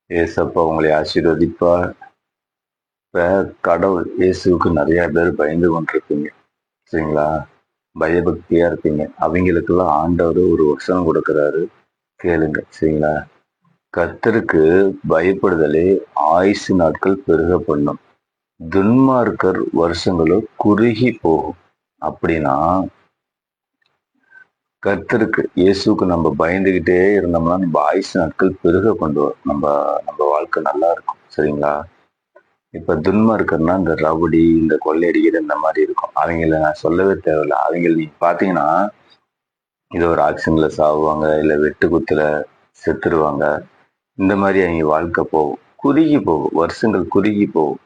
ஏசப்பா உங்களை ஆசீர்வதிப்பார். இப்ப கடவுள் இயேசுவுக்கு நிறைய பேர் பயந்து கொண்டிருப்பீங்க. சரிங்களா? பயபக்தியா இருப்பீங்க. அவங்களுக்கெல்லாம் ஆண்டவர் ஒரு வசனம் கொடுக்கிறாரு. கேளுங்க. சரிங்களா? கர்த்தருக்கு பயப்படுதலே ஆயுசு நாட்கள் பெருக பண்ணும். துன்மார்க்கர் வருஷங்களோ குறுகி போகும். அப்படின்னா கர்த்தருக்கு இயேசுக்கு நம்ம பயந்துகிட்டே இருந்தோம்னா நம்ம ஆயுசு நாட்கள் பெருக பண்ணுவோம். நம்ம நம்ம வாழ்க்கை நல்லா இருக்கும். சரிங்களா? இப்ப துன்மார்க்கர்னா இந்த ரவுடி, இந்த கொள்ளையடிக்கிற இந்த மாதிரி இருக்கும். அவங்கள நான் சொல்லவே தேவையில்ல. அவங்க நீங்க பாத்தீங்கன்னா இது ஒரு ஆக்சிடென்ட்ல சாவுவாங்க, இல்ல வெட்டு குத்துல செத்துருவாங்க. இந்த மாதிரி அவங்க வாழ்க்கை போகும். குறுகி போகும். வருஷங்கள் குறுகி போகும்.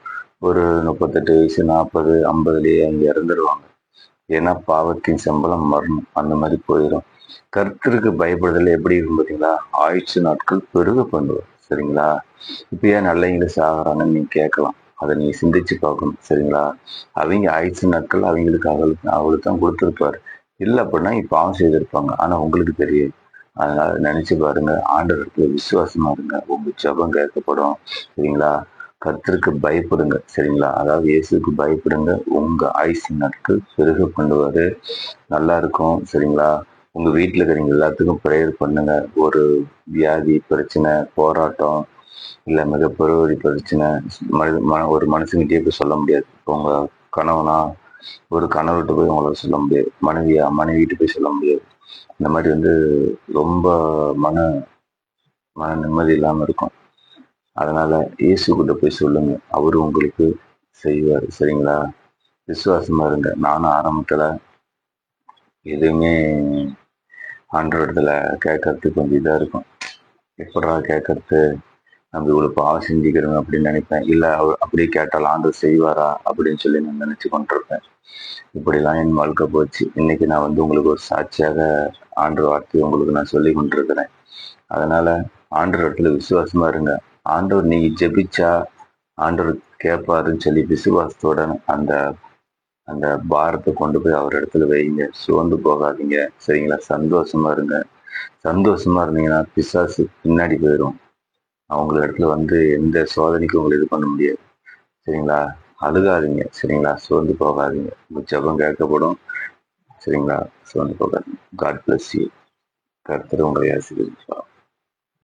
ஒரு 38 வயசு, 40, 50லயே அவங்க இறந்துருவாங்க. ஏன்னா பாவத்தின் சம்பளம் மரணம். அந்த மாதிரி போயிடும். கர்த்தருக்கு பயப்படுதல் எப்படி இருக்கும் பாத்தீங்களா? ஆயுசு நாட்கள் பெருக பண்ணுவார். சரிங்களா? இப்ப ஏன் நல்லவங்க சாகுறாங்கன்னு நீங்க கேட்கலாம். அதை நீங்க சிந்திச்சு பார்க்கணும். சரிங்களா? அவங்க ஆயுசு நாட்கள் அவங்களுக்கு அவளுக்கு தான் கொடுத்துருப்பாரு. இல்லை அப்படின்னா இப்ப பாவம் செய்திருப்பாங்க. ஆனா உங்களுக்கு தெரியாது. அதனால நினைச்சு பாருங்க. ஆண்டவருக்கு விசுவாசமா இருங்க. உங்க ஜெபம் கேட்கப்படும். சரிங்களா? கர்த்தருக்கு பயப்படுங்க. சரிங்களா? அதாவது இயேசுக்கு பயப்படுங்க. உங்க ஆயுசு நாட்கள் பெருக பண்ணுவாரு. நல்லா இருக்கும். சரிங்களா? உங்க வீட்டுல இருக்கிறவங்க எல்லாத்துக்கும் ப்ரேயர் பண்ணுங்க. ஒரு வியாதி, பிரச்சனை, போராட்டம், இல்ல மிகப்பெரிய ஒரு பிரச்சனை ஒரு மனுஷங்கிட்டயே போய் சொல்ல முடியாது. உங்க கணவனா ஒரு கணவர்கிட்ட போய் உங்களால சொல்ல முடியாது. மனைவியா மனைவிட்டு போய் சொல்ல முடியாது. இந்த மாதிரி ரொம்ப மன மன நிம்மதி இல்லாம இருக்கும். அதனால இயேசு கிட்ட போய் சொல்லுங்க. அவரு உங்களுக்கு செய்வார். சரிங்களா? விசுவாசமா இருங்க. நானும் ஆரம்பத்துல எதுவுமே ஆண்டவரத்துல கேட்கறதுக்கு கொஞ்சம் இதா இருக்கும். எப்படா கேட்கறது, நம்ம இவ்வளவு பாவம் செஞ்சுக்கிறோம் அப்படின்னு நினைப்பேன். இல்ல அவர் அப்படியே கேட்டால் ஆண்டவர் செய்வாரா அப்படின்னு சொல்லி நான் நினைச்சு கொண்டிருப்பேன். இப்படிலாம் என் வாழ்க்கை போச்சு. இன்னைக்கு நான் உங்களுக்கு ஒரு சாட்சியாக ஆண்டவர் வார்த்தையை உங்களுக்கு நான் சொல்லி கொண்டிருக்கிறேன். அதனால ஆண்டவர் இடத்துல விசுவாசமா இருங்க. ஆண்டவர் நீங்க ஜெபிச்சா ஆண்டவர் கேட்பாருன்னு சொல்லி விசுவாசத்தோட அந்த அந்த பாரத்தை கொண்டு போய் அவர் இடத்துல வைங்க. சோர்ந்து போகாதீங்க. சரிங்களா? சந்தோஷமா இருங்க. சந்தோஷமா இருந்தீங்கன்னா பிசாசு பின்னாடி போயிடும். அவங்க இடத்துல எந்த சோதனைக்கும் உங்களை இது பண்ண முடியாது. சரிங்களா? அழுகாதீங்க. சரிங்களா? சோர்ந்து போகாதீங்க. உங்க ஜெபம் கேட்கப்படும். சரிங்களா? சோர்ந்து போகாதீங்க. God bless you. கர்த்தர் உங்களை ஆசீர்வதிப்பார்.